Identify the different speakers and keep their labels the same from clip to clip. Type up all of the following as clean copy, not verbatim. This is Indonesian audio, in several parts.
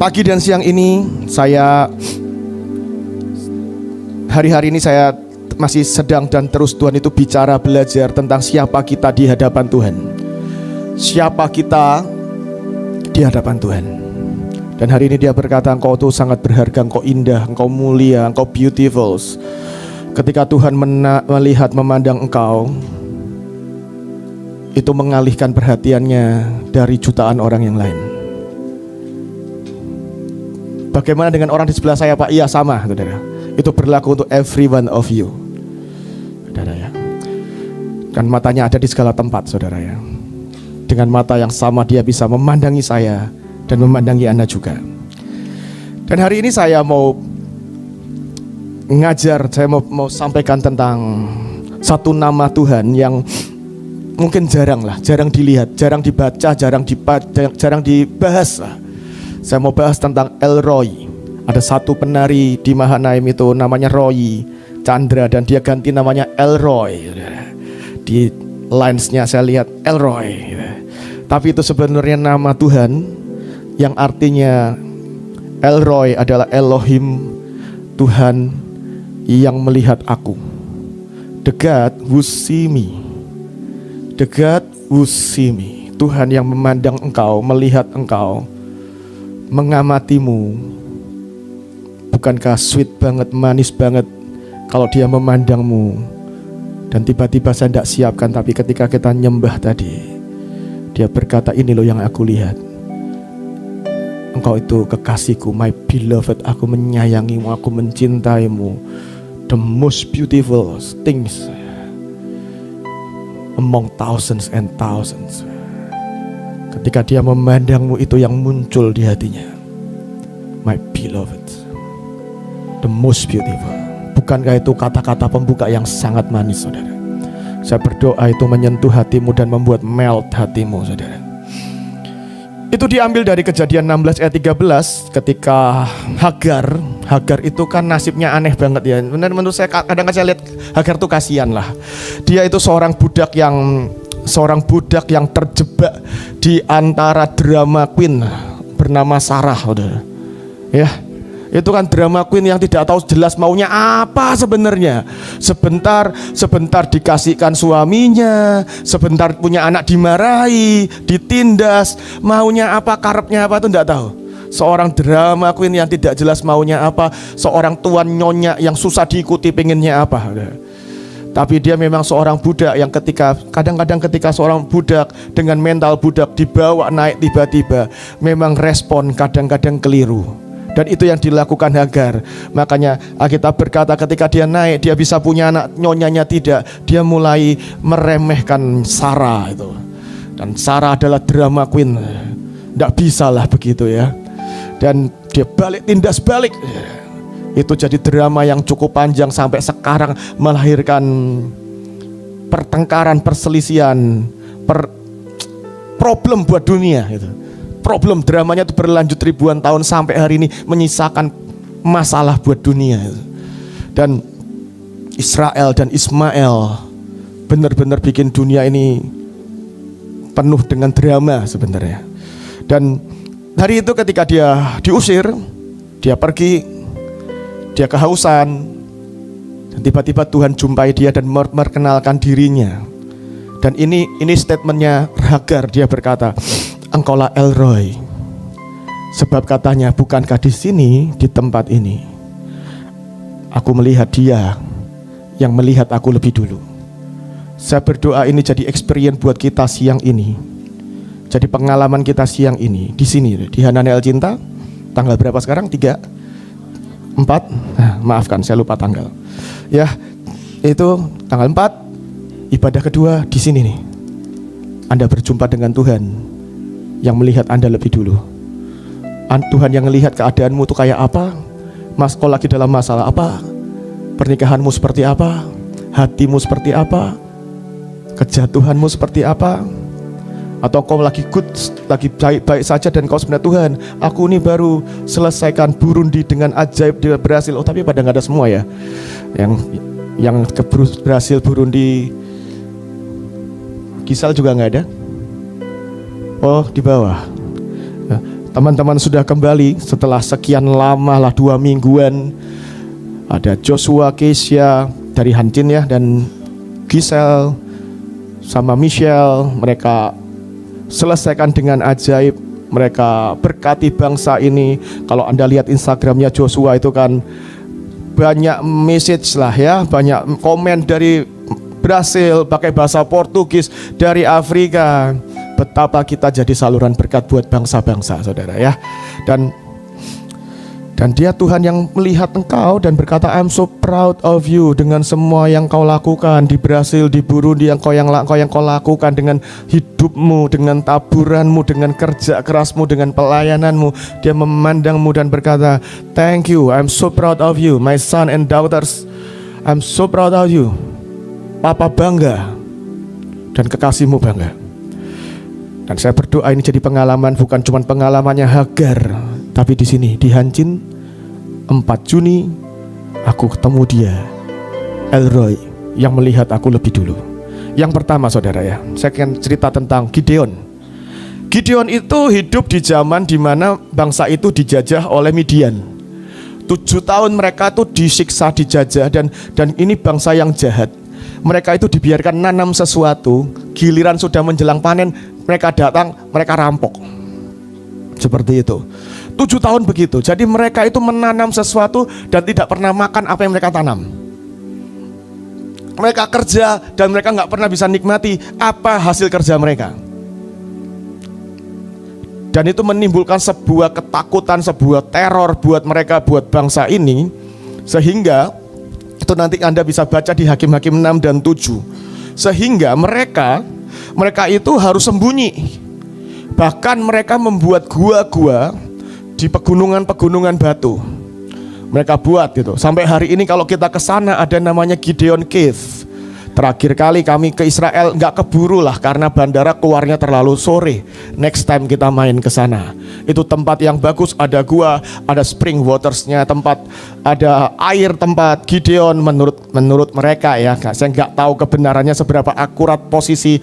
Speaker 1: Pagi dan siang ini hari-hari ini saya masih sedang dan terus Tuhan itu bicara belajar tentang siapa kita di hadapan Tuhan. Siapa kita di hadapan Tuhan. Dan hari ini dia berkata, engkau tuh sangat berharga, engkau indah, engkau mulia, engkau beautiful. Ketika Tuhan melihat, memandang engkau, itu mengalihkan perhatiannya dari jutaan orang yang lain. Bagaimana dengan orang di sebelah saya, Pak? Iya, sama, saudara. Itu berlaku untuk every one of you, saudara ya. Kan matanya ada di segala tempat, saudara ya. Dengan mata yang sama dia bisa memandangi saya dan memandangi Anda juga. Dan hari ini saya mau ngajar, saya mau sampaikan tentang satu nama Tuhan yang mungkin jarang dilihat, jarang dibaca, jarang dibahas lah. Saya mau bahas tentang El Roi. Ada satu penari di Mahanaim itu namanya Roy Chandra, dan dia ganti namanya El Roi. Di linesnya saya lihat El Roi. Tapi itu sebenarnya nama Tuhan yang artinya El Roi adalah Elohim, Tuhan yang melihat aku. The God who see me. The God who see me. Tuhan yang memandang engkau, melihat engkau, mengamatimu. Bukankah sweet banget, manis banget kalau dia memandangmu. Dan tiba-tiba saya tidak siapkan, tapi ketika kita nyembah tadi, dia berkata, ini loh yang aku lihat. Engkau itu kekasihku, my beloved. Aku menyayangimu, aku mencintaimu. The most beautiful things among thousands and thousands. Ketika dia memandangmu, itu yang muncul di hatinya. My beloved, the most beautiful. Bukankah itu kata-kata pembuka yang sangat manis, saudara? Saya berdoa itu menyentuh hatimu dan membuat melt hatimu, saudara. Itu diambil dari Kejadian 16 ayat 13 ketika Hagar itu kan nasibnya aneh banget ya. Menurut saya kadang-kadang saya lihat Hagar tuh kasihan lah. Dia itu seorang budak yang terjebak di antara drama queen bernama Sarah, saudara. Ya. Itu kan drama queen yang tidak tahu jelas maunya apa sebenarnya. Sebentar dikasihkan suaminya, sebentar punya anak dimarahi, ditindas, maunya apa, karepnya apa itu tidak tahu. Seorang drama queen yang tidak jelas maunya apa, seorang tuan nyonya yang susah diikuti pengennya apa. Tapi dia memang seorang budak yang kadang-kadang ketika seorang budak dengan mental budak dibawa naik tiba-tiba, memang respon kadang-kadang keliru. Dan itu yang dilakukan Hagar. Makanya Alkitab berkata ketika dia naik, dia bisa punya anak, nyonyanya tidak. Dia mulai meremehkan Sarah itu. Dan Sarah adalah drama queen. Tidak bisa lah begitu ya. Dan dia tindas balik. Itu jadi drama yang cukup panjang sampai sekarang melahirkan pertengkaran, perselisihan, problem buat dunia itu. Problem dramanya itu berlanjut ribuan tahun sampai hari ini menyisakan masalah buat dunia. Dan Israel dan Ismail benar-benar bikin dunia ini penuh dengan drama sebenarnya. Dan hari itu ketika dia diusir, dia pergi, dia kehausan, dan tiba-tiba Tuhan jumpai dia dan memperkenalkan dirinya. Dan ini statementnya Hagar, dia berkata, engkaulah El Roi. Sebab katanya, bukankah di sini, di tempat ini, aku melihat dia yang melihat aku lebih dulu. Saya berdoa ini jadi experience buat kita siang ini. Jadi pengalaman kita siang ini di sini di Hananel Cinta. Tanggal berapa sekarang? 3, 4. Maafkan saya lupa tanggal. Ya, itu tanggal 4 ibadah kedua di sini nih. Anda berjumpa dengan Tuhan yang melihat Anda lebih dulu. Tuhan yang melihat keadaanmu itu kayak apa, kau lagi dalam masalah apa, pernikahanmu seperti apa, hatimu seperti apa, kejatuhanmu seperti apa, atau kau lagi baik-baik saja dan kau sebenarnya, Tuhan, aku ini baru selesaikan Burundi dengan ajaib, dia berhasil. Oh, tapi pada nggak ada semua ya. Yang berhasil Burundi, Gisal juga nggak ada. Oh, di bawah. Teman-teman sudah kembali setelah sekian lama lah, 2 mingguan. Ada Joshua, Keisha dari Hancin ya, dan Giselle sama Michelle. Mereka selesaikan dengan ajaib. Mereka berkati bangsa ini. Kalau Anda lihat Instagramnya Joshua itu kan banyak message lah ya, banyak komen dari Brasil, pakai bahasa Portugis, dari Afrika. Betapa kita jadi saluran berkat buat bangsa-bangsa, saudara ya. Dan dia Tuhan yang melihat engkau dan berkata, I'm so proud of you, dengan semua yang kau lakukan di Brasil, di Burundi, yang kau lakukan dengan hidupmu, dengan taburanmu, dengan kerja kerasmu, dengan pelayananmu. Dia memandangmu dan berkata, thank you, I'm so proud of you, my son and daughters, I'm so proud of you. Papa bangga dan kekasihmu bangga. Dan saya berdoa ini jadi pengalaman, bukan cuma pengalamannya Hagar, tapi di sini di Hancin 4 Juni aku ketemu dia, Elroy, yang melihat aku lebih dulu. Yang pertama, saudara ya, saya akan cerita tentang Gideon. Gideon itu hidup di zaman di mana bangsa itu dijajah oleh Midian. 7 tahun mereka tuh disiksa, dijajah, dan ini bangsa yang jahat. Mereka itu dibiarkan nanam sesuatu, giliran sudah menjelang panen, mereka datang, mereka rampok. Seperti itu. 7 tahun begitu. Jadi mereka itu menanam sesuatu dan tidak pernah makan apa yang mereka tanam. Mereka kerja dan mereka nggak pernah bisa nikmati apa hasil kerja mereka. Dan itu menimbulkan sebuah ketakutan, sebuah teror buat mereka, buat bangsa ini. Sehingga itu nanti Anda bisa baca di Hakim-Hakim 6 dan 7. Sehingga mereka itu harus sembunyi. Bahkan mereka membuat gua-gua di pegunungan-pegunungan batu. Mereka buat gitu. Sampai hari ini kalau kita ke sana ada namanya Gideon Cave. Terakhir kali kami ke Israel nggak keburu lah karena bandara keluarnya terlalu sore. Next time kita main ke sana. Itu tempat yang bagus, ada gua, ada spring watersnya, ada air tempat Gideon menurut mereka ya. Saya nggak tahu kebenarannya seberapa akurat posisi,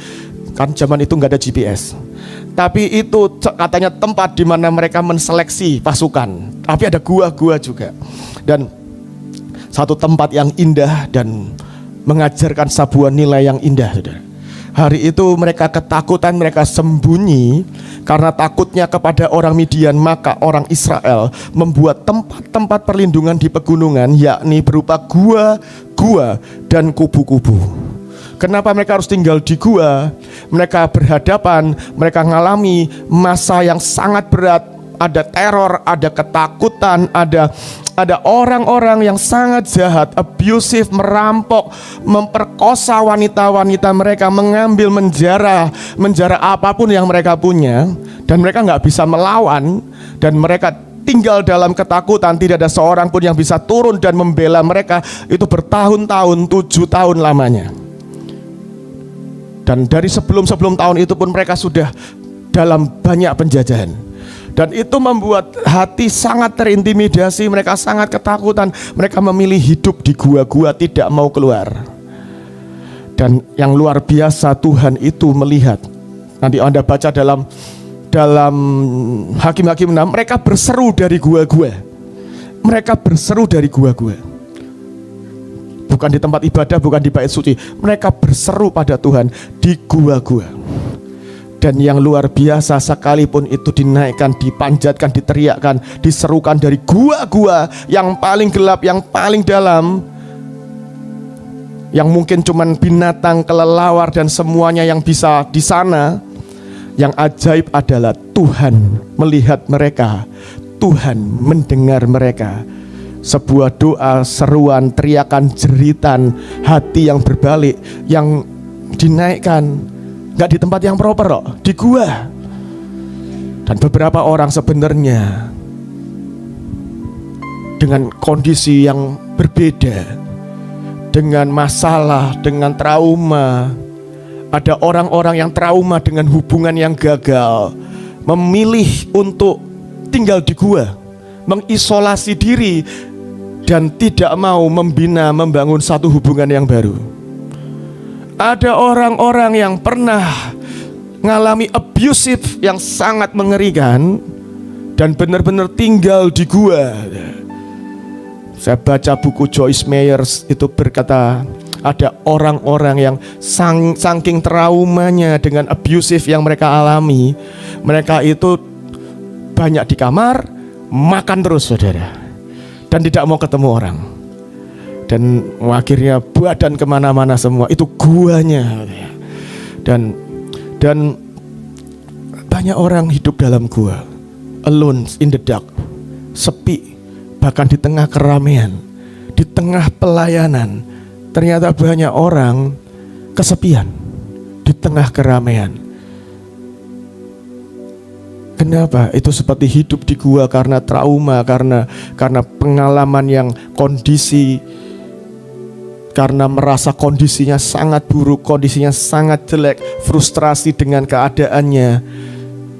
Speaker 1: kan zaman itu nggak ada GPS. Tapi itu katanya tempat di mana mereka menseleksi pasukan. Tapi ada gua-gua juga. Dan satu tempat yang indah dan mengajarkan sebuah nilai yang indah, saudara. Hari itu mereka ketakutan, mereka sembunyi karena takutnya kepada orang Midian. Maka orang Israel membuat tempat-tempat perlindungan di pegunungan, yakni berupa gua-gua dan kubu-kubu. Kenapa mereka harus tinggal di gua? Mereka berhadapan, mereka mengalami masa yang sangat berat. Ada teror, ada ketakutan, ada orang-orang yang sangat jahat, abusive, merampok, memperkosa wanita-wanita mereka, mengambil menjara apapun yang mereka punya, dan mereka nggak bisa melawan, dan mereka tinggal dalam ketakutan. Tidak ada seorang pun yang bisa turun dan membela mereka. Itu bertahun-tahun, 7 tahun lamanya. Dan dari sebelum tahun itu pun mereka sudah dalam banyak penjajahan. Dan itu membuat hati sangat terintimidasi, mereka sangat ketakutan. Mereka memilih hidup di gua-gua, tidak mau keluar. Dan yang luar biasa, Tuhan itu melihat. Nanti Anda baca dalam Hakim-Hakim 6, mereka berseru dari gua-gua. Mereka berseru dari gua-gua. Bukan di tempat ibadah, bukan di bait suci. Mereka berseru pada Tuhan di gua-gua. Dan yang luar biasa, sekalipun itu dinaikkan, dipanjatkan, diteriakkan, diserukan dari gua-gua yang paling gelap, yang paling dalam, yang mungkin cuman binatang, kelelawar dan semuanya yang bisa di sana. Yang ajaib adalah Tuhan melihat mereka, Tuhan mendengar mereka. Sebuah doa, seruan, teriakan, jeritan, hati yang berbalik, yang dinaikkan. Gak di tempat yang proper loh, di gua. Dan beberapa orang sebenarnya dengan kondisi yang berbeda, dengan masalah, dengan trauma. Ada orang-orang yang trauma dengan hubungan yang gagal, memilih untuk tinggal di gua, mengisolasi diri, dan tidak mau membina, membangun satu hubungan yang baru. Ada orang-orang yang pernah mengalami abusive yang sangat mengerikan, dan benar-benar tinggal di gua. Saya baca buku Joyce Meyer itu berkata, ada orang-orang yang saking traumanya dengan abusive yang mereka alami, mereka itu banyak di kamar, makan terus saudara, dan tidak mau ketemu orang. Dan akhirnya badan kemana-mana semua, itu guanya. Dan banyak orang hidup dalam gua, alone in the dark, sepi, bahkan di tengah keramaian, di tengah pelayanan. Ternyata banyak orang kesepian di tengah keramaian. Kenapa? Itu seperti hidup di gua karena trauma, karena pengalaman yang kondisi, karena merasa kondisinya sangat buruk, kondisinya sangat jelek, frustrasi dengan keadaannya.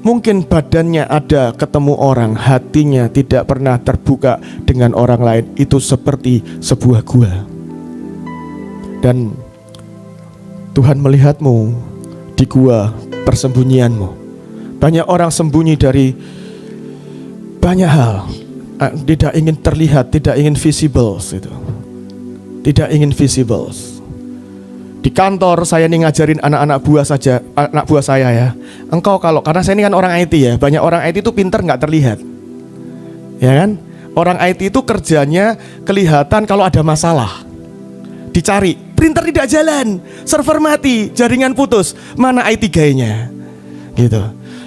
Speaker 1: Mungkin badannya ada ketemu orang, hatinya tidak pernah terbuka dengan orang lain. Itu seperti sebuah gua. Dan Tuhan melihatmu di gua persembunyianmu. Banyak orang sembunyi dari banyak hal, tidak ingin terlihat, tidak ingin visible gitu. Tidak ingin visible. Di kantor saya nih ngajarin anak-anak buah saya ya. Engkau karena saya ini kan orang IT ya, banyak orang IT itu pinter nggak terlihat, ya kan? Orang IT itu kerjanya kelihatan kalau ada masalah, dicari, printer tidak jalan, server mati, jaringan putus, mana IT guy-nya, gitu.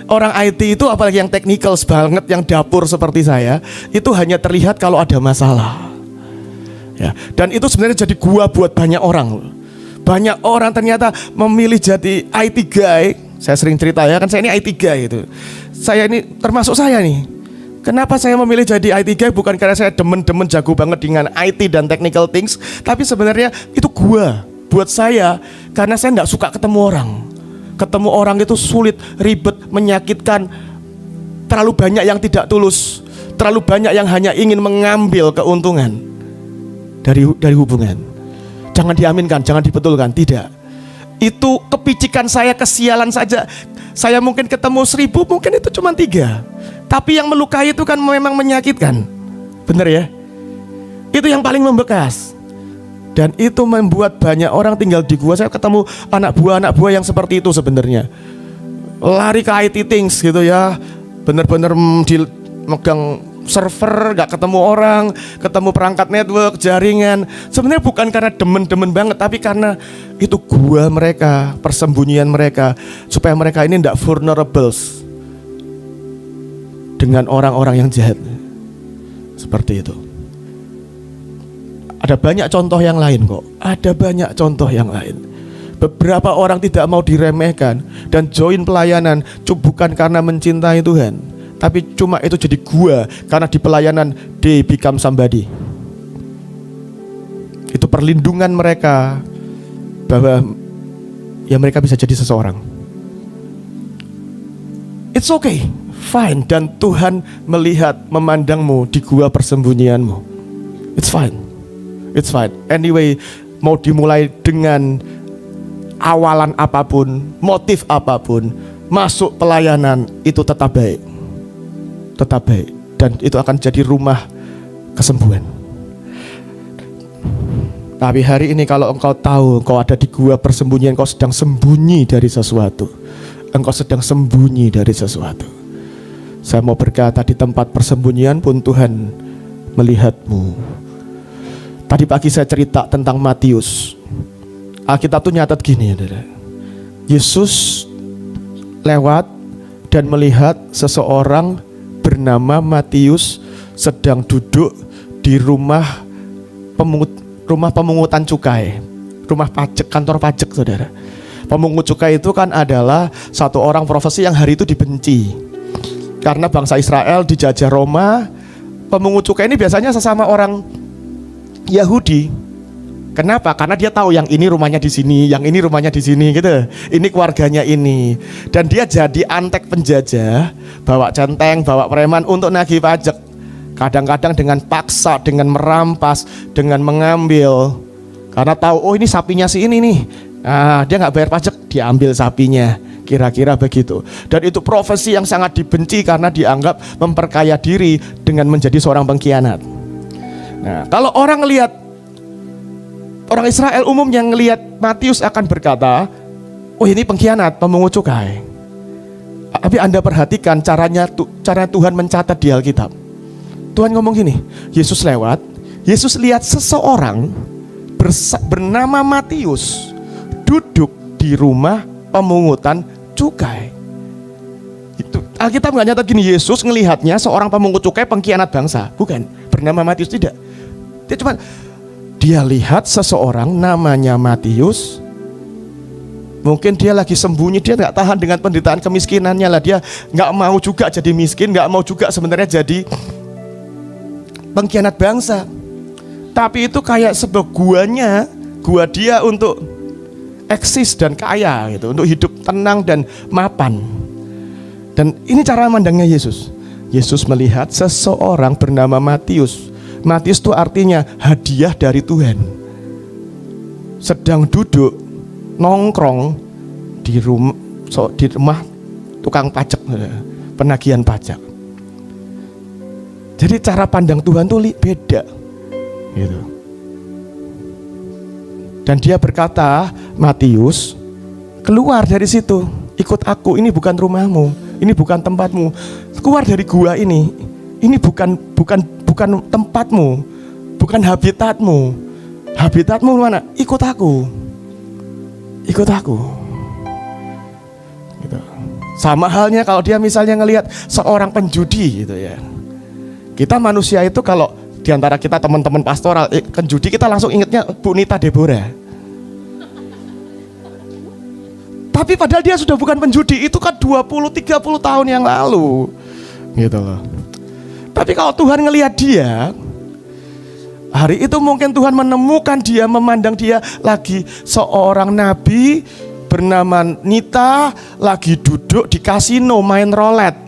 Speaker 1: Orang IT itu apalagi yang technical banget, yang dapur seperti saya, itu hanya terlihat kalau ada masalah. Ya, dan itu sebenarnya jadi gua buat banyak orang. Banyak orang ternyata memilih jadi IT guy. Saya sering cerita ya, kan saya ini IT guy itu. Saya ini termasuk saya nih. Kenapa saya memilih jadi IT guy? Bukan karena saya demen-demen jago banget dengan IT dan technical things, tapi sebenarnya itu gua buat saya karena saya nggak suka ketemu orang. Ketemu orang itu sulit, ribet, menyakitkan. Terlalu banyak yang tidak tulus, terlalu banyak yang hanya ingin mengambil keuntungan dari hubungan. Jangan diaminkan, jangan dibetulkan, tidak. Itu kepicikan saya, kesialan saja. Saya mungkin ketemu 1000, mungkin itu cuma 3. Tapi yang melukai itu kan memang menyakitkan. Benar ya? Itu yang paling membekas. Dan itu membuat banyak orang tinggal di gua. Saya ketemu anak buah yang seperti itu sebenarnya. Lari ke IT things gitu ya. Benar-benar megang server, gak ketemu orang, ketemu perangkat network, jaringan. Sebenarnya bukan karena demen-demen banget, tapi karena itu gua mereka, persembunyian mereka, supaya mereka ini gak vulnerable dengan orang-orang yang jahat. Seperti itu. Ada banyak contoh yang lain kok. Ada banyak contoh yang lain. Beberapa orang tidak mau diremehkan dan join pelayanan bukan karena mencintai Tuhan, tapi cuma itu jadi gua karena di pelayanan they become somebody. Itu perlindungan mereka bahwa ya mereka bisa jadi seseorang. It's okay, fine. Dan Tuhan melihat, memandangmu di gua persembunyianmu. It's fine. It's fine. Anyway, mau dimulai dengan awalan apapun, motif apapun, masuk pelayanan itu tetap baik. Tetap baik, dan itu akan jadi rumah kesembuhan. Tapi hari ini kalau engkau tahu engkau ada di gua persembunyian, engkau sedang sembunyi dari sesuatu. Engkau sedang sembunyi dari sesuatu. Saya mau berkata di tempat persembunyian pun Tuhan melihatmu. Tadi pagi saya cerita tentang Matius. Alkitab tuh nyatat gini, saudara. Yesus lewat dan melihat seseorang bernama Matius sedang duduk di rumah pemungutan cukai, rumah pajak, kantor pajak, saudara. Pemungut cukai itu kan adalah satu orang profesi yang hari itu dibenci karena bangsa Israel dijajah Roma. Pemungut cukai ini biasanya sesama orang Yahudi. Kenapa? Karena dia tahu yang ini rumahnya di sini, yang ini rumahnya di sini gitu. Ini keluarganya ini. Dan dia jadi antek penjajah, bawa centeng, bawa preman untuk nagih pajak. Kadang-kadang dengan paksa, dengan merampas, dengan mengambil. Karena tahu, oh ini sapinya si ini nih. Dia nggak bayar pajak, diambil sapinya. Kira-kira begitu. Dan itu profesi yang sangat dibenci karena dianggap memperkaya diri dengan menjadi seorang pengkhianat. Nah, kalau orang Israel umumnya ngelihat Matius akan berkata, oh ini pengkhianat, pemungut cukai. Tapi Anda perhatikan cara Tuhan mencatat di Alkitab. Tuhan ngomong gini, Yesus lewat, Yesus lihat seseorang bernama Matius duduk di rumah pemungutan cukai. Itu Alkitab nggak nyatat gini, Yesus ngelihatnya seorang pemungut cukai pengkhianat bangsa, bukan, bernama Matius, tidak. Dia lihat seseorang namanya Matius. Mungkin dia lagi sembunyi, dia nggak tahan dengan penderitaan kemiskinannya lah, dia nggak mau juga jadi miskin, nggak mau juga sebenarnya jadi pengkhianat bangsa. Tapi itu kayak sebuah gua dia untuk eksis dan kaya gitu, untuk hidup tenang dan mapan. Dan ini cara mandangnya Yesus. Yesus melihat seseorang bernama Matius. Matius itu artinya hadiah dari Tuhan. Sedang duduk nongkrong di rumah tukang pajak, penagihan pajak. Jadi cara pandang Tuhan tuh beda gitu. Dan dia berkata, Matius, keluar dari situ, ikut aku, ini bukan rumahmu, ini bukan tempatmu. Keluar dari gua ini bukan tempatmu, bukan habitatmu. Habitatmu mana? Ikut aku. Ikut aku. Gitu. Sama halnya kalau dia misalnya ngelihat seorang penjudi gitu ya. Kita manusia itu kalau diantara kita teman-teman pastoral penjudi, kita langsung ingatnya Bu Nita Deborah. Tapi padahal dia sudah bukan penjudi, itu kan 20-30 tahun yang lalu. Gitu loh. Tapi kalau Tuhan ngelihat dia, hari itu mungkin Tuhan menemukan dia, memandang dia lagi seorang nabi bernama Nita, lagi duduk di kasino main roulette.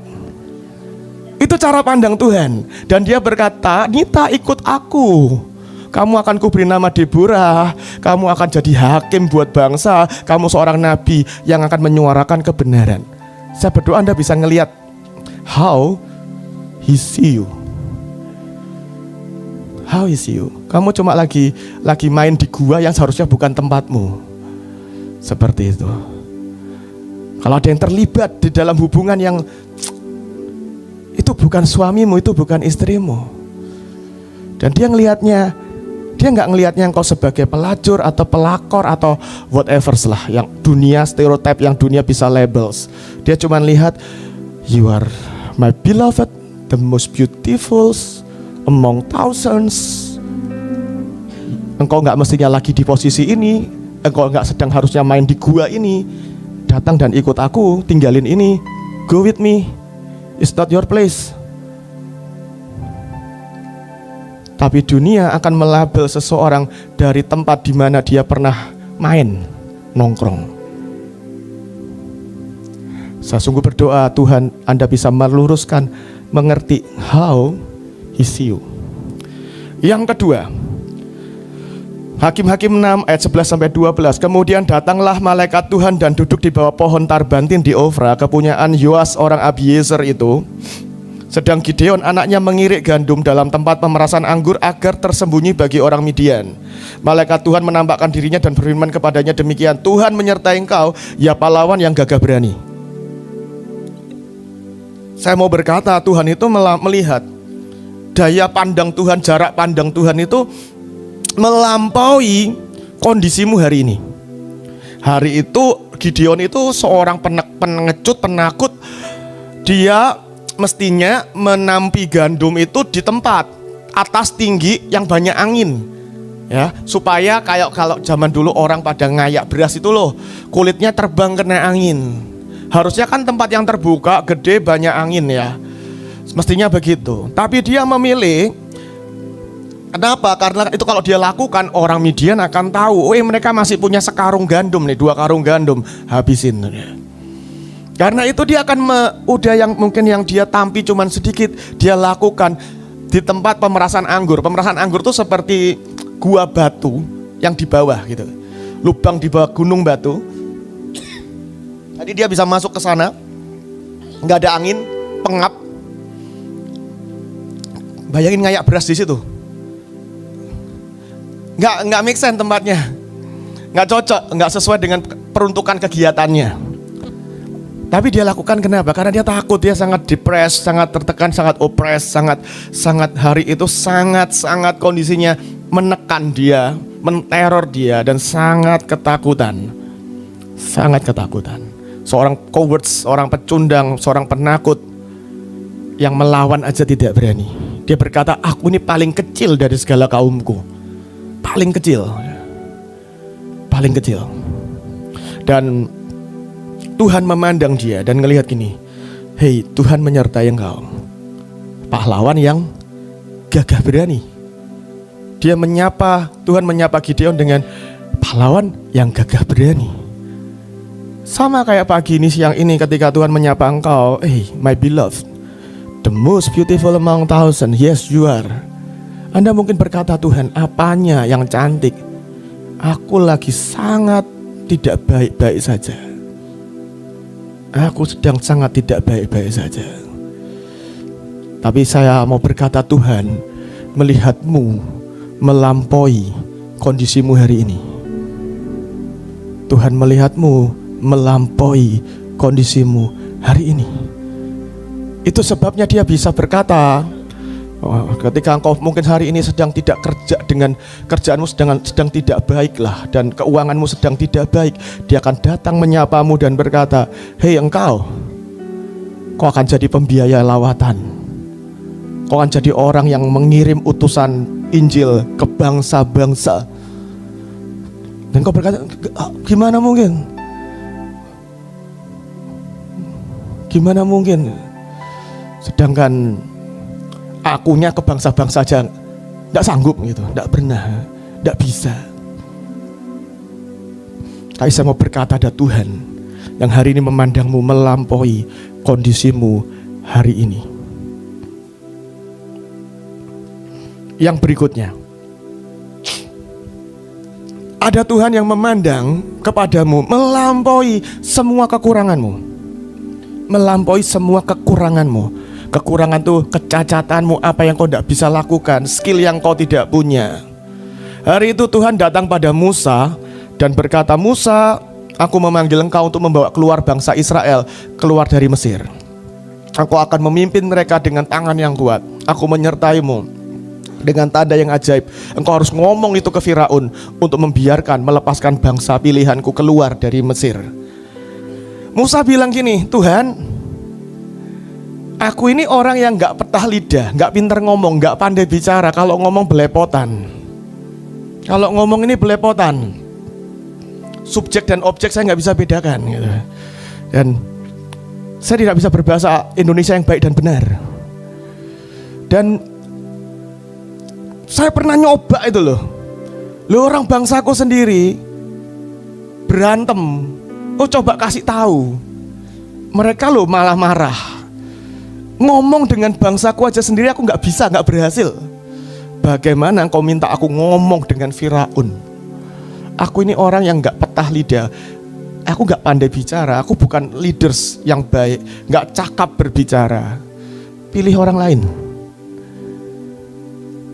Speaker 1: Itu cara pandang Tuhan. Dan dia berkata, Nita ikut aku, kamu akan kuberi nama Deborah, kamu akan jadi hakim buat bangsa, kamu seorang nabi yang akan menyuarakan kebenaran. Saya berdoa Anda bisa ngelihat how he see you. How is you? Kamu cuma lagi main di gua yang seharusnya bukan tempatmu. Seperti itu. Kalau ada yang terlibat di dalam hubungan yang itu bukan suamimu, itu bukan istrimu, dan dia ngelihatnya, dia nggak ngelihatnya engkau sebagai pelacur atau pelakor atau whatever lah, yang dunia stereotip, yang dunia bisa labels. Dia cuma lihat, you are my beloved, the most beautiful among thousands. Engkau nggak mestinya lagi di posisi ini, engkau nggak sedang harusnya main di gua ini. Datang dan ikut aku, tinggalin ini, go with me, it's not your place. Tapi dunia akan melabel seseorang dari tempat di mana dia pernah main, nongkrong. Saya sungguh berdoa Tuhan Anda bisa meluruskan, mengerti how he see you. Yang kedua, Hakim-Hakim 6 ayat 11-12. Kemudian datanglah malaikat Tuhan dan duduk di bawah pohon tarbantin di Ofra, kepunyaan Yoas orang Abiezer itu. Sedang Gideon anaknya mengirik gandum dalam tempat pemerasan anggur agar tersembunyi bagi orang Midian. Malaikat Tuhan menampakkan dirinya dan berfirman kepadanya demikian, Tuhan menyertai engkau, ya pahlawan yang gagah berani. Saya mau berkata, Tuhan itu melihat daya pandang Tuhan, jarak pandang Tuhan itu melampaui kondisimu hari ini. Hari itu Gideon itu seorang pengecut, penakut. Dia mestinya menampi gandum itu di tempat atas tinggi yang banyak angin, ya, supaya kayak kalau zaman dulu orang pada ngayak beras itu loh, kulitnya terbang kena angin. Harusnya kan tempat yang terbuka, gede, banyak angin ya, mestinya begitu. Tapi dia memilih. Kenapa? Karena itu kalau dia lakukan, orang Midian akan tahu, mereka masih punya sekarung gandum nih, 2 karung gandum, habisin. Karena itu dia akan udah yang mungkin yang dia tampi cuman sedikit, dia lakukan di tempat pemerasan anggur. Pemerasan anggur itu seperti gua batu yang di bawah gitu, lubang di bawah gunung batu. Tadi dia bisa masuk ke sana, nggak ada angin, pengap. Bayangin ngayak beras di situ. Nggak make sense tempatnya, nggak cocok, nggak sesuai dengan peruntukan kegiatannya. Tapi dia lakukan kenapa? Karena dia takut, dia sangat depres, sangat tertekan, sangat opres, sangat hari itu sangat kondisinya menekan dia, menteror dia, dan sangat ketakutan. Seorang coward, seorang pecundang, seorang penakut yang melawan aja tidak berani. Dia berkata, aku ini paling kecil dari segala kaumku, paling kecil. Dan Tuhan memandang dia dan ngelihat gini, hei, Tuhan menyertai engkau, pahlawan yang gagah berani. Tuhan menyapa Gideon dengan pahlawan yang gagah berani. Sama kayak pagi ini, siang ini ketika Tuhan menyapa engkau, hey my beloved, the most beautiful among thousands, yes you are. Anda mungkin berkata, Tuhan, apanya yang cantik? Aku lagi sangat tidak baik-baik saja. Aku sedang sangat tidak baik-baik saja. Tapi saya mau berkata, Tuhan melihatmu melampaui kondisimu hari ini. Tuhan melihatmu melampaui kondisimu hari ini. Itu sebabnya dia bisa berkata, ketika engkau mungkin hari ini sedang tidak kerja, dengan kerjaanmu sedang tidak baiklah, dan keuanganmu sedang tidak baik, dia akan datang menyapamu dan berkata, hei engkau akan jadi pembiaya lawatan, kau akan jadi orang yang mengirim utusan Injil ke bangsa-bangsa. Dan kau berkata, gimana mungkin? Sedangkan akunya ke bangsa-bangsa aja gak sanggup gitu, gak pernah, gak bisa. Tapi saya mau berkata, ada Tuhan yang hari ini memandangmu melampaui kondisimu hari ini. Yang berikutnya, ada Tuhan yang memandang kepadamu melampaui semua kekuranganmu. Melampaui semua kekuranganmu. Kekurangan tuh kecacatanmu, apa yang kau tidak bisa lakukan, skill yang kau tidak punya. Hari itu Tuhan datang pada Musa dan berkata, Musa, aku memanggil engkau untuk membawa keluar bangsa Israel keluar dari Mesir. Aku akan memimpin mereka dengan tangan yang kuat. Aku menyertaimu dengan tanda yang ajaib. Engkau harus ngomong itu ke Firaun untuk melepaskan bangsa pilihanku keluar dari Mesir. Musa bilang gini, Tuhan, aku ini orang yang gak petah lidah, gak pinter ngomong, gak pandai bicara. Kalau ngomong belepotan. Kalau ngomong ini belepotan. Subjek dan objek saya gak bisa bedakan gitu. Dan saya tidak bisa berbahasa Indonesia yang baik dan benar. Dan saya pernah nyoba itu loh. Orang bangsaku sendiri berantem. Coba kasih tahu. Mereka malah marah. Ngomong dengan bangsaku aja sendiri aku gak bisa, gak berhasil. Bagaimana engkau minta aku ngomong dengan Firaun? Aku ini orang yang gak petah lidah. Aku gak pandai bicara. Aku bukan leaders yang baik, gak cakap berbicara. Pilih orang lain.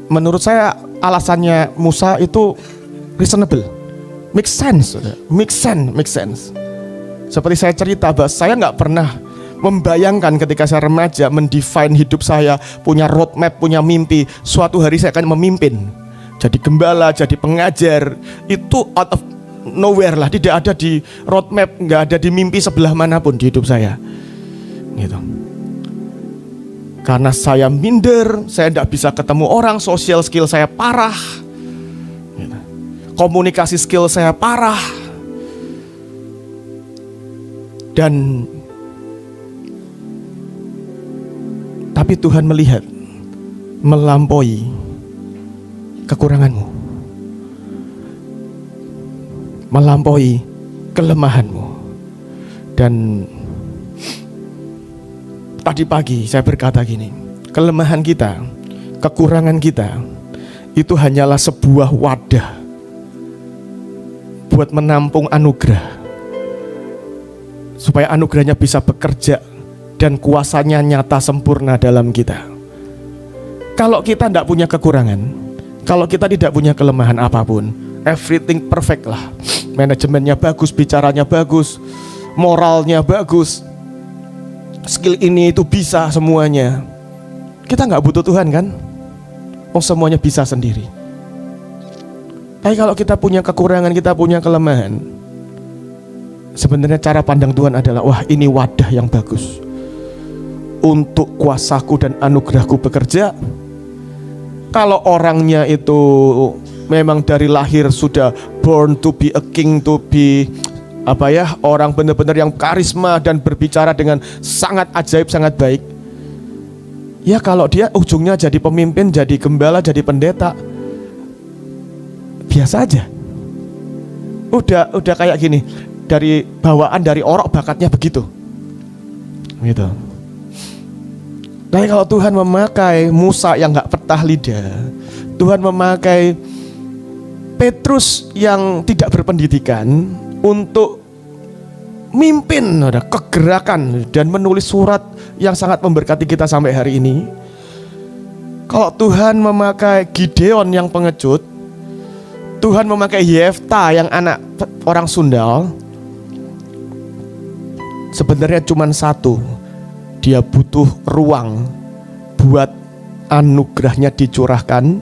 Speaker 1: Menurut saya alasannya Musa itu reasonable, make sense. Seperti saya cerita, bahwa saya gak pernah membayangkan ketika saya remaja, mendefine hidup saya, punya roadmap, punya mimpi. Suatu hari saya akan memimpin, jadi gembala, jadi pengajar. Itu out of nowhere lah, tidak ada di roadmap, nggak ada di mimpi sebelah manapun di hidup saya. Gitu. Karena saya minder, saya tidak bisa ketemu orang, social skill saya parah, gitu. Komunikasi skill saya parah, dan tapi Tuhan melihat melampaui kekuranganmu, melampaui kelemahanmu. Dan tadi pagi saya berkata gini, kelemahan kita, kekurangan kita itu hanyalah sebuah wadah buat menampung anugerah. supaya anugerahnya bisa bekerja dan kuasanya nyata sempurna dalam kita. Kalau kita tidak punya kekurangan, kalau kita tidak punya kelemahan apapun, everything perfect lah. Manajemennya bagus, bicaranya bagus, moralnya bagus, skill ini itu bisa semuanya. Kita nggak butuh Tuhan kan? Oh, semuanya bisa sendiri. Tapi kalau kita punya kekurangan, kita punya kelemahan, sebenarnya cara pandang Tuhan adalah, wah ini wadah yang bagus untuk kuasaku dan anugerahku bekerja. Kalau orangnya itu memang dari lahir sudah born to be a king, to be orang benar-benar yang karisma dan berbicara dengan sangat ajaib, sangat baik. Ya kalau dia ujungnya jadi pemimpin, jadi gembala, jadi pendeta, biasa aja. Udah kayak gini, dari bawaan, dari orok bakatnya begitu. Gitu. Tapi kalau Tuhan memakai Musa yang gak petah lidah, Tuhan memakai Petrus yang tidak berpendidikan untuk mimpin kegerakan dan menulis surat yang sangat memberkati kita sampai hari ini. Kalau Tuhan memakai Gideon yang pengecut, Tuhan memakai Yefta yang anak orang sundal, sebenarnya cuma satu. Dia butuh ruang buat anugerahnya dicurahkan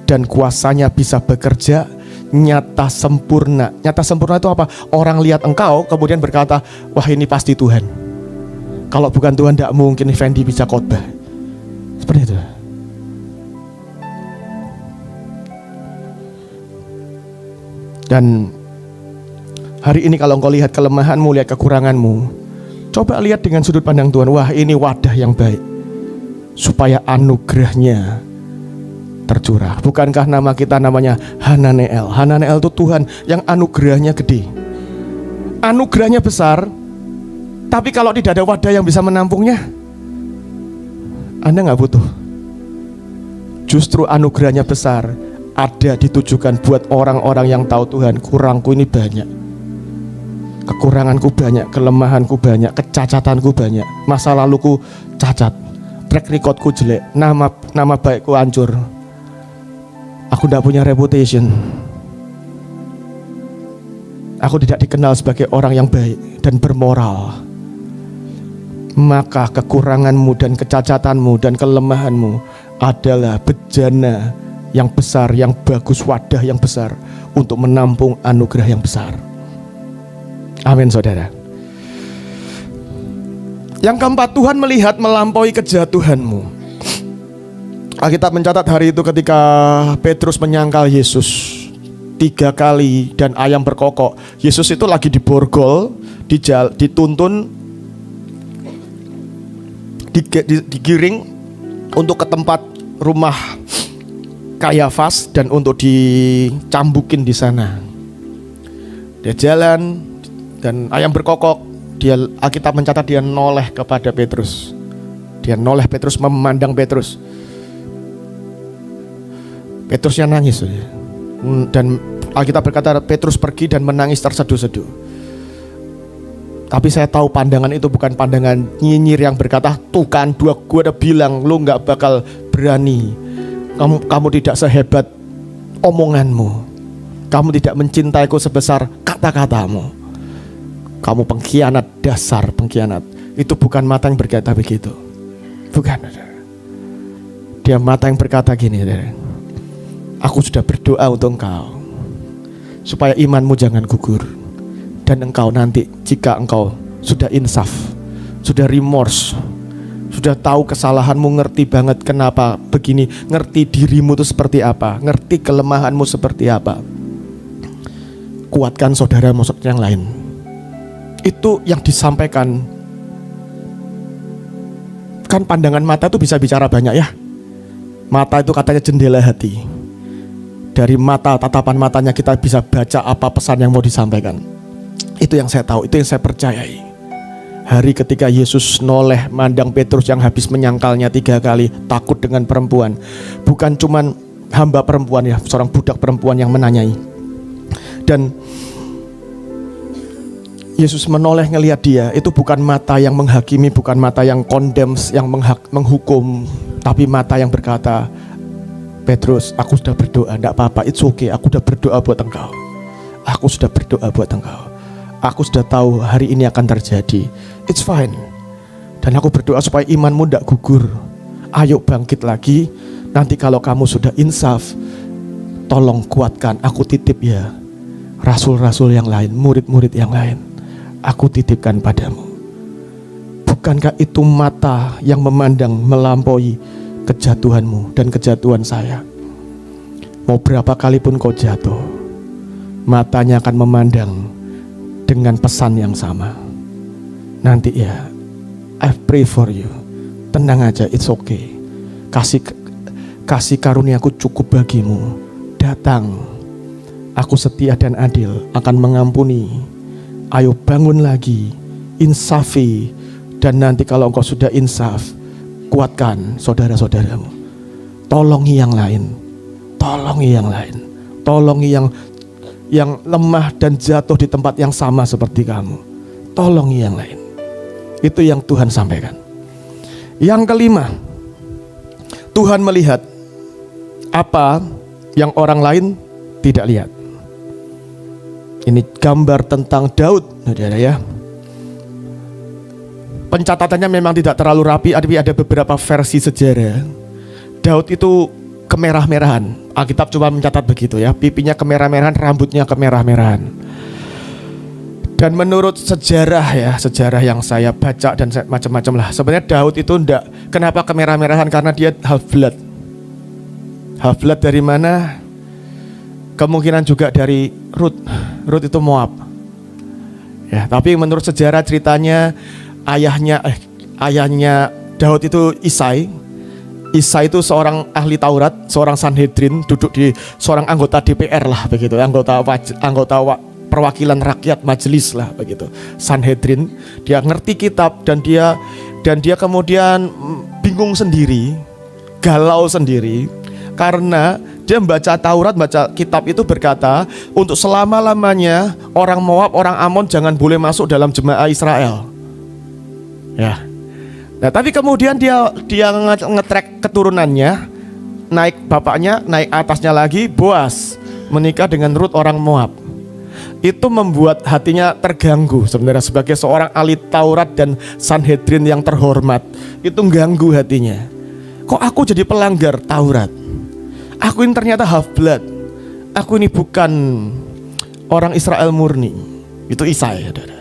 Speaker 1: dan kuasanya bisa bekerja nyata sempurna. Nyata sempurna itu apa? Orang lihat engkau kemudian berkata, wah ini pasti Tuhan. Kalau bukan Tuhan tidak mungkin Fendi bisa khotbah. Seperti itu. Dan hari ini kalau engkau lihat kelemahanmu, lihat kekuranganmu, coba lihat dengan sudut pandang Tuhan. Wah ini wadah yang baik supaya anugerahnya tercurah. Bukankah nama kita namanya Hananeel? Hananeel itu Tuhan yang anugerahnya gede, anugerahnya besar. Tapi kalau tidak ada wadah yang bisa menampungnya, Anda gak butuh. Justru anugerahnya besar, ada ditujukan buat orang-orang yang tahu Tuhan. Kurangku ini banyak, kekuranganku banyak, kelemahanku banyak, kecacatanku banyak, masa laluku cacat, track recordku jelek, nama baikku hancur. Aku tidak punya reputation. Aku tidak dikenal sebagai orang yang baik dan bermoral. Maka kekuranganmu dan kecacatanmu dan kelemahanmu adalah bejana yang besar, yang bagus, wadah yang besar untuk menampung anugerah yang besar. Amin saudara. Yang keempat, Tuhan melihat melampaui kejatuhanmu. Alkitab mencatat hari itu ketika Petrus menyangkal Yesus 3 kali dan ayam berkokok. Yesus itu lagi diborgol, dituntun, digiring untuk ke tempat rumah Kayafas dan untuk dicambukin di sana. Dia jalan dan ayam berkokok. Alkitab mencatat dia noleh kepada Petrus. Dia noleh Petrus, memandang Petrus. Petrusnya nangis. Dan Alkitab berkata Petrus pergi dan menangis terseduh-seduh. Tapi saya tahu pandangan itu bukan pandangan nyinyir yang berkata, tuh kan gue udah bilang lu gak bakal berani. Kamu tidak sehebat omonganmu. Kamu tidak mencintaiku sebesar kata-katamu. Kamu pengkhianat, dasar pengkhianat. Itu bukan mata yang berkata begitu. Bukan. Dia mata yang berkata gini, aku sudah berdoa untuk engkau supaya imanmu jangan gugur. Dan engkau nanti jika engkau sudah insaf, sudah remorse, sudah tahu kesalahanmu, ngerti banget kenapa begini, ngerti dirimu itu seperti apa, ngerti kelemahanmu seperti apa, kuatkan saudara yang lain. Itu yang disampaikan. Kan pandangan mata itu bisa bicara banyak ya. Mata itu katanya jendela hati. Dari mata, tatapan matanya kita bisa baca apa pesan yang mau disampaikan. Itu yang saya tahu, itu yang saya percayai. Hari ketika Yesus noleh mandang Petrus yang habis menyangkalnya 3 kali, takut dengan perempuan. Bukan cuman hamba perempuan ya, seorang budak perempuan yang menanyai. Dan Yesus menoleh ngelihat dia, itu bukan mata yang menghakimi, bukan mata yang condemns, yang menghukum, tapi mata yang berkata, Petrus, aku sudah berdoa, enggak apa-apa, it's okay, aku sudah berdoa buat engkau. Aku sudah berdoa buat engkau. Aku sudah tahu hari ini akan terjadi. It's fine. Dan aku berdoa supaya imanmu enggak gugur. Ayo bangkit lagi. Nanti kalau kamu sudah insaf, tolong kuatkan, aku titip ya rasul-rasul yang lain, murid-murid yang lain, aku titipkan padamu. Bukankah itu mata yang memandang melampaui kejatuhanmu dan kejatuhan saya? Mau berapa kali pun kau jatuh, matanya akan memandang dengan pesan yang sama. Nanti ya, I pray for you. Tenang aja, it's okay. Kasih karuniaku cukup bagimu. Datang, aku setia dan adil, akan mengampuni. Ayo bangun lagi, insafi. Dan nanti kalau engkau sudah insaf, kuatkan saudara-saudaramu. Tolongi yang lain. Tolongi yang lain. Tolongi yang lemah dan jatuh di tempat yang sama seperti kamu. Tolongi yang lain. Itu yang Tuhan sampaikan. Yang kelima, Tuhan melihat apa yang orang lain tidak lihat. Ini gambar tentang Daud, saudara ya. Pencatatannya memang tidak terlalu rapi, tapi ada beberapa versi sejarah. Daud itu kemerah-merahan. Alkitab cuma mencatat begitu ya. Pipinya kemerah-merahan, rambutnya kemerah-merahan. Dan menurut sejarah ya, sejarah yang saya baca dan macam-macam lah. Sebenarnya Daud itu enggak. Kenapa kemerah-merahan? Karena dia half blood. Half blood dari mana? Kemungkinan juga dari Ruth. Ruth itu Moab. Ya, tapi menurut sejarah ceritanya ayahnya Daud itu Isai. Isai itu seorang ahli Taurat, seorang Sanhedrin, duduk di seorang anggota DPR lah begitu, anggota perwakilan rakyat, majelis lah begitu, Sanhedrin. Dia ngerti kitab dan dia kemudian bingung sendiri, galau sendiri karena dia membaca Taurat, baca kitab itu berkata untuk selama-lamanya orang Moab, orang Amon jangan boleh masuk dalam jemaah Israel. Ya. Nah, tapi kemudian dia ngetrek keturunannya, naik bapaknya, naik atasnya lagi, Boas menikah dengan Ruth orang Moab. Itu membuat hatinya terganggu sebenarnya sebagai seorang ahli Taurat dan Sanhedrin yang terhormat. Itu ganggu hatinya. Kok aku jadi pelanggar Taurat? Aku ini ternyata half blood. Aku ini bukan orang Israel murni. Itu Isai, saudara.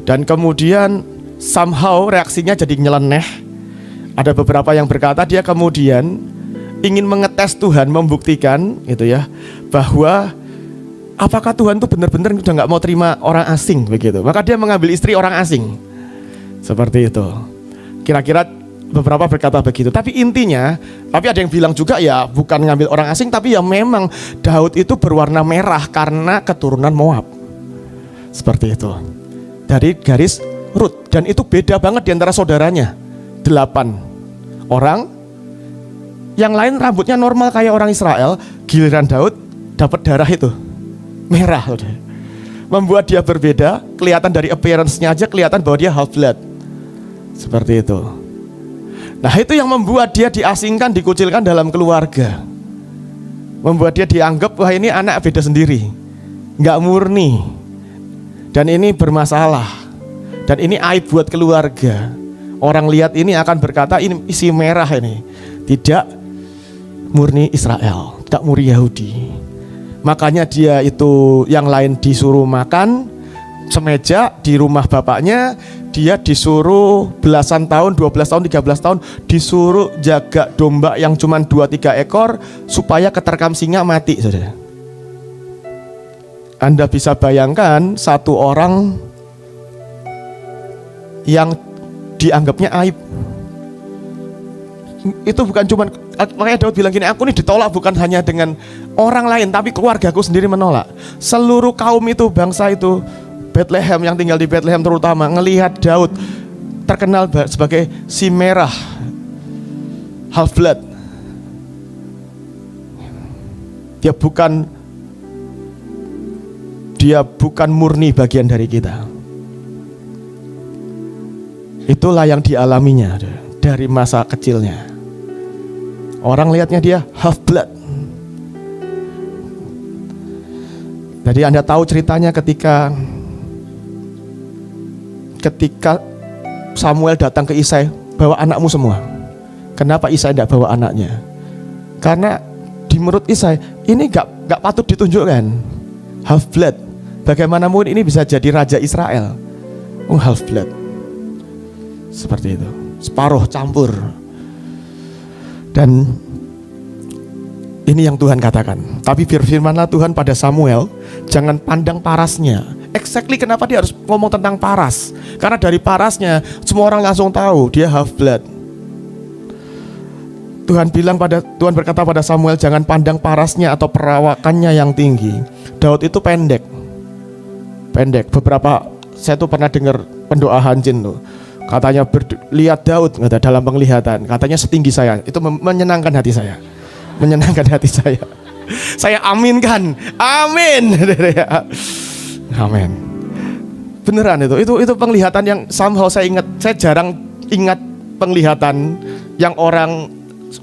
Speaker 1: Dan kemudian somehow reaksinya jadi nyeleneh. Ada beberapa yang berkata dia kemudian ingin mengetes Tuhan, membuktikan gitu ya, bahwa apakah Tuhan tuh benar-benar udah nggak mau terima orang asing begitu. Maka dia mengambil istri orang asing. Seperti itu. Kira-kira beberapa berkata begitu. Tapi intinya, tapi ada yang bilang juga ya bukan ngambil orang asing, tapi ya memang Daud itu berwarna merah karena keturunan Moab. Seperti itu. Dari garis Ruth. Dan itu beda banget di antara saudaranya. 8 orang. Yang lain rambutnya normal kayak orang Israel. Giliran Daud dapat darah itu merah. Membuat dia berbeda. Kelihatan dari appearance-nya aja kelihatan bahwa dia half blood. Seperti itu. Nah, itu yang membuat dia diasingkan, dikucilkan dalam keluarga. Membuat dia dianggap wah ini anak beda sendiri, nggak murni. Dan ini bermasalah. Dan ini aib buat keluarga. Orang lihat ini akan berkata ini isi merah ini, tidak murni Israel, tidak murni Yahudi. Makanya dia itu yang lain disuruh makan semeja di rumah bapaknya, dia disuruh belasan tahun, 12 tahun, 13 tahun disuruh jaga domba yang cuma 2-3 ekor supaya keterkam singa mati, saudara. Anda bisa bayangkan satu orang yang dianggapnya aib. Itu bukan cuma, makanya Daud bilang gini, aku ini ditolak bukan hanya dengan orang lain, tapi keluargaku sendiri menolak. Seluruh kaum itu, bangsa itu, Bethlehem yang tinggal di Bethlehem terutama ngelihat Daud terkenal sebagai si merah, half blood. Dia bukan murni bagian dari kita. Itulah yang dialaminya dari masa kecilnya. Orang lihatnya dia half blood. Jadi Anda tahu ceritanya ketika Samuel datang ke Isai, bawa anakmu semua. Kenapa Isai tidak bawa anaknya? Karena di menurut Isai ini gak patut ditunjukkan. Half blood. Bagaimana mungkin ini bisa jadi raja Israel? Oh, half blood. Seperti itu. Separuh campur. Dan ini yang Tuhan katakan. Tapi berfirmanlah Tuhan pada Samuel, jangan pandang parasnya. Exactly kenapa dia harus ngomong tentang paras? Karena dari parasnya semua orang langsung tahu dia half blood. Tuhan berkata pada Samuel, jangan pandang parasnya atau perawakannya yang tinggi. Daud itu pendek. Saya tuh pernah dengar pendoa Hanjin tuh. Katanya lihat Daud dalam penglihatan. Katanya setinggi saya. Itu menyenangkan hati saya. Saya aminkan. Amin. Amin. Beneran itu penglihatan yang somehow saya ingat. Saya jarang ingat penglihatan yang orang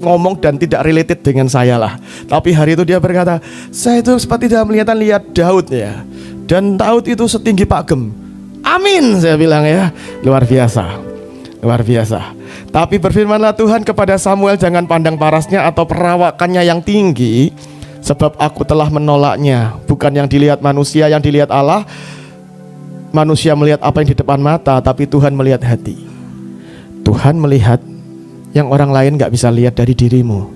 Speaker 1: ngomong dan tidak related dengan saya lah. Tapi hari itu dia berkata, saya itu seperti dalam penglihatan lihat Daud ya. Dan Daud itu setinggi Pak Gem. Amin, saya bilang ya. Luar biasa. Tapi berfirmanlah Tuhan kepada Samuel, jangan pandang parasnya atau perawakannya yang tinggi, sebab aku telah menolaknya. Bukan yang dilihat manusia, yang dilihat Allah. Manusia melihat apa yang di depan mata, tapi Tuhan melihat hati. Tuhan melihat yang orang lain gak bisa lihat dari dirimu.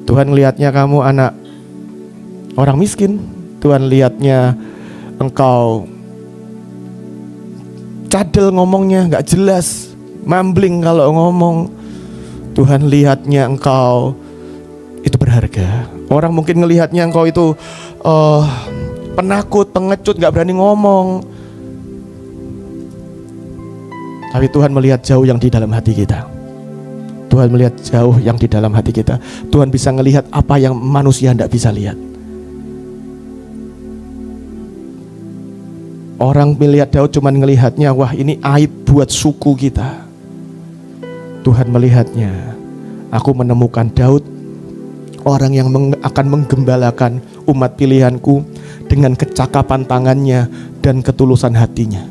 Speaker 1: Tuhan lihatnya kamu anak orang miskin. Tuhan lihatnya engkau cadel ngomongnya, gak jelas, mambling kalau ngomong. Tuhan lihatnya engkau itu berharga. Orang mungkin ngelihatnya engkau itu penakut, pengecut, gak berani ngomong. Tapi Tuhan melihat jauh yang di dalam hati kita. Tuhan melihat jauh yang di dalam hati kita. Tuhan bisa melihat apa yang manusia tidak bisa lihat. Orang melihat Daud cuman melihatnya, wah ini aib buat suku kita. Tuhan melihatnya, aku menemukan Daud, orang yang akan menggembalakan umat pilihanku dengan kecakapan tangannya dan ketulusan hatinya.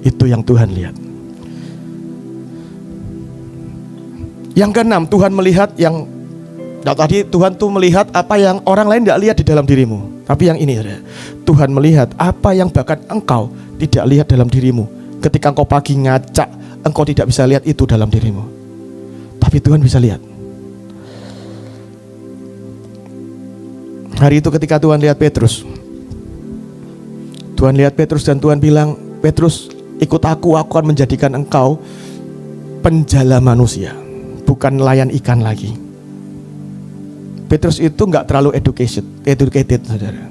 Speaker 1: Itu yang Tuhan lihat. Yang keenam, Tuhan melihat yang tadi Tuhan tuh melihat apa yang orang lain tidak lihat di dalam dirimu. Tapi yang ini Tuhan melihat apa yang bahkan engkau tidak lihat dalam dirimu. Ketika engkau pagi ngacak, engkau tidak bisa lihat itu dalam dirimu. Tapi Tuhan bisa lihat. Hari itu ketika Tuhan lihat Petrus, dan Tuhan bilang, Petrus, ikut aku akan menjadikan engkau penjala manusia, bukan nelayan ikan lagi. Petrus itu nggak terlalu educated, saudara.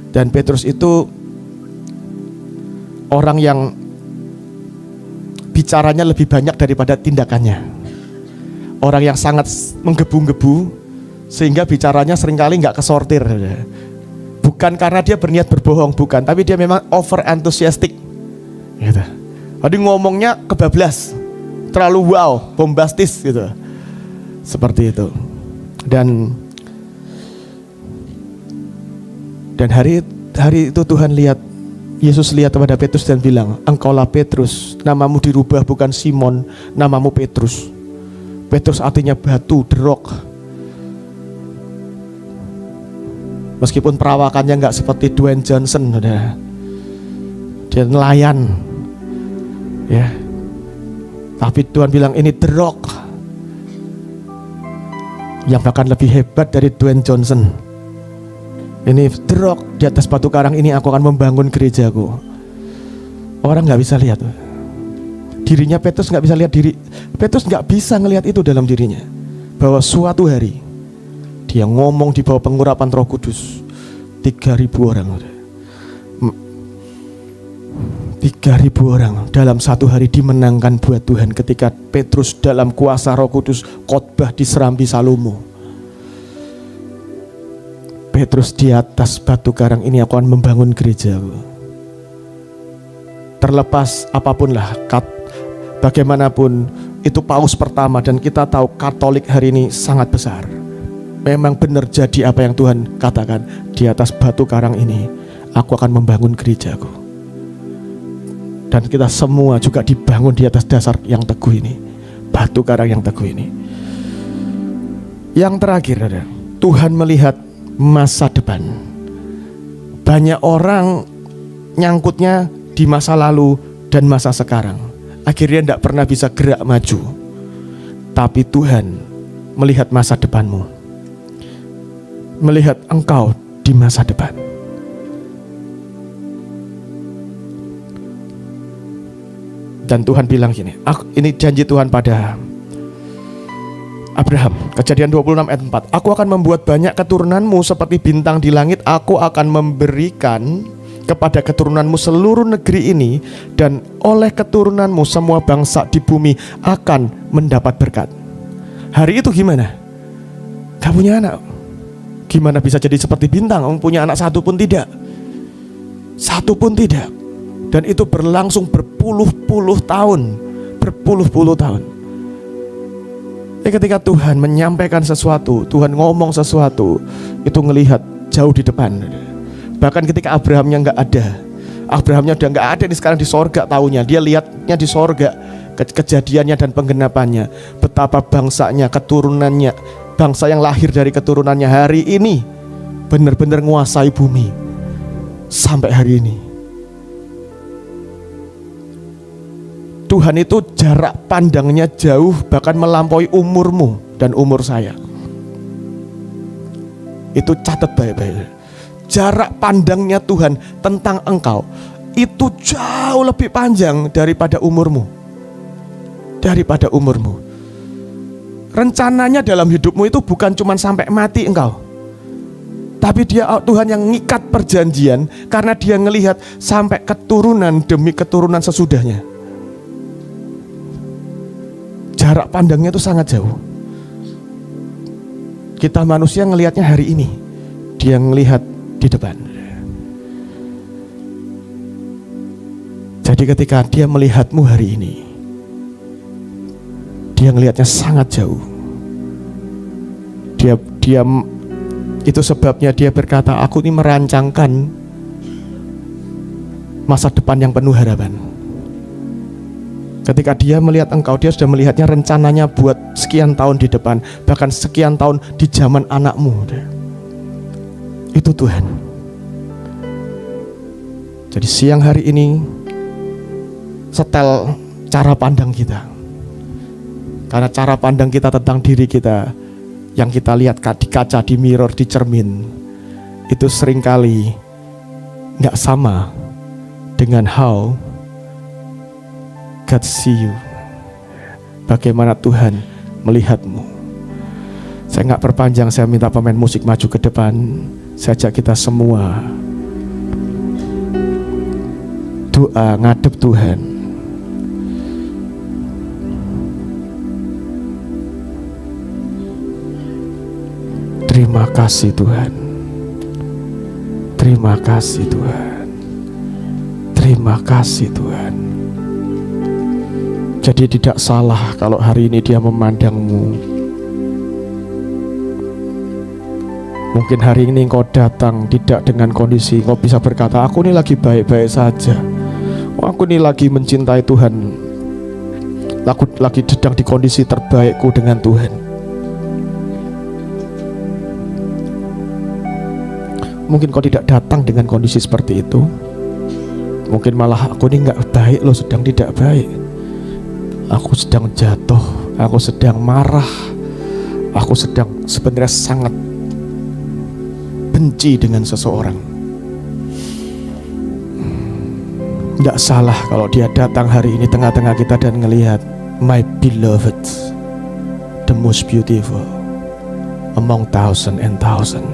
Speaker 1: Dan Petrus itu orang yang bicaranya lebih banyak daripada tindakannya. Orang yang sangat menggebu-gebu sehingga bicaranya seringkali nggak kesortir. Bukan karena dia berniat berbohong, bukan, tapi dia memang over enthusiastic. Gitu. Jadi ngomongnya kebablas, terlalu wow, bombastis gitu. Seperti itu. Dan hari itu Tuhan lihat, Yesus lihat kepada Petrus dan bilang, engkaulah Petrus, namamu dirubah bukan Simon, namamu Petrus. Petrus artinya batu, the rock. Meskipun perawakannya nggak seperti Dwayne Johnson, dia nelayan, ya. Tapi Tuhan bilang ini the rock, yang bahkan lebih hebat dari Dwayne Johnson. Ini the rock, di atas batu karang ini aku akan membangun gerejaku. Orang nggak bisa lihat dirinya. Petrus nggak bisa lihat diri. Petrus nggak bisa ngelihat itu dalam dirinya, bahwa suatu hari dia ngomong di bawah pengurapan Roh Kudus, 3.000 orang. 3.000 orang dalam satu hari dimenangkan buat Tuhan ketika Petrus dalam kuasa Roh Kudus khotbah di Serambi Salomo. Petrus di atas batu karang ini aku akan membangun gereja. Terlepas apapun lah, bagaimanapun itu paus pertama, dan kita tahu Katolik hari ini sangat besar. Memang benar jadi apa yang Tuhan katakan, di atas batu karang ini aku akan membangun gerejaku. Dan kita semua juga dibangun di atas dasar yang teguh ini, batu karang yang teguh ini. Yang terakhir adalah Tuhan melihat masa depan. Banyak orang nyangkutnya di masa lalu dan masa sekarang, akhirnya tidak pernah bisa gerak maju. Tapi Tuhan melihat masa depanmu, melihat engkau di masa depan. Dan Tuhan bilang gini, ini janji Tuhan pada Abraham, Kejadian 26 ayat 4. Aku akan membuat banyak keturunanmu seperti bintang di langit. Aku akan memberikan kepada keturunanmu seluruh negeri ini, dan oleh keturunanmu semua bangsa di bumi akan mendapat berkat. Hari itu gimana? Gak punya anak. Gimana bisa jadi seperti bintang? Punya anak satu pun tidak. Satu pun tidak. Dan itu berlangsung berpuluh-puluh tahun. Berpuluh-puluh tahun. Ketika Tuhan menyampaikan sesuatu, Tuhan ngomong sesuatu, itu ngelihat jauh di depan. Bahkan ketika Abrahamnya nggak ada, Abrahamnya udah nggak ada, ini sekarang di sorga taunya. Dia lihatnya di sorga, kejadiannya dan penggenapannya. Betapa bangsanya, keturunannya, bangsa yang lahir dari keturunannya hari ini benar-benar menguasai bumi sampai hari ini. Tuhan itu jarak pandangnya jauh, bahkan melampaui umurmu dan umur saya. Itu catat baik-baik. Jarak pandangnya Tuhan tentang engkau itu jauh lebih panjang daripada umurmu. Daripada umurmu. Rencananya dalam hidupmu itu bukan cuma sampai mati engkau, tapi Tuhan yang ngikat perjanjian karena dia ngelihat sampai keturunan demi keturunan sesudahnya. Jarak pandangnya itu sangat jauh. Kita manusia ngelihatnya hari ini, dia ngelihat di depan. Jadi ketika dia melihatmu hari ini, dia ngelihatnya sangat jauh. Dia itu sebabnya dia berkata, aku ini merancangkan masa depan yang penuh harapan. Ketika dia melihat engkau, dia sudah melihatnya rencananya buat sekian tahun di depan, bahkan sekian tahun di zaman anakmu. Itu Tuhan. Jadi siang hari ini setel cara pandang kita. Karena cara pandang kita tentang diri kita, yang kita lihat di kaca, di mirror, di cermin, itu seringkali gak sama dengan how God see you. Bagaimana Tuhan melihatmu. Saya gak perpanjang, saya minta pemain musik maju ke depan. Saya ajak kita semua doa ngadep Tuhan. Terima kasih Tuhan. Terima kasih Tuhan. Terima kasih Tuhan. Jadi tidak salah kalau hari ini dia memandangmu. Mungkin hari ini engkau datang tidak dengan kondisi engkau bisa berkata, aku ini lagi baik-baik saja. Aku ini lagi mencintai Tuhan. Aku lagi sedang di kondisi terbaikku dengan Tuhan. Mungkin kau tidak datang dengan kondisi seperti itu. Mungkin malah aku ini gak baik loh, sedang tidak baik. Aku sedang jatuh, aku sedang marah, aku sedang sebenarnya sangat benci dengan seseorang. Tidak salah kalau dia datang hari ini tengah-tengah kita dan ngelihat, my beloved, the most beautiful among thousand and thousand.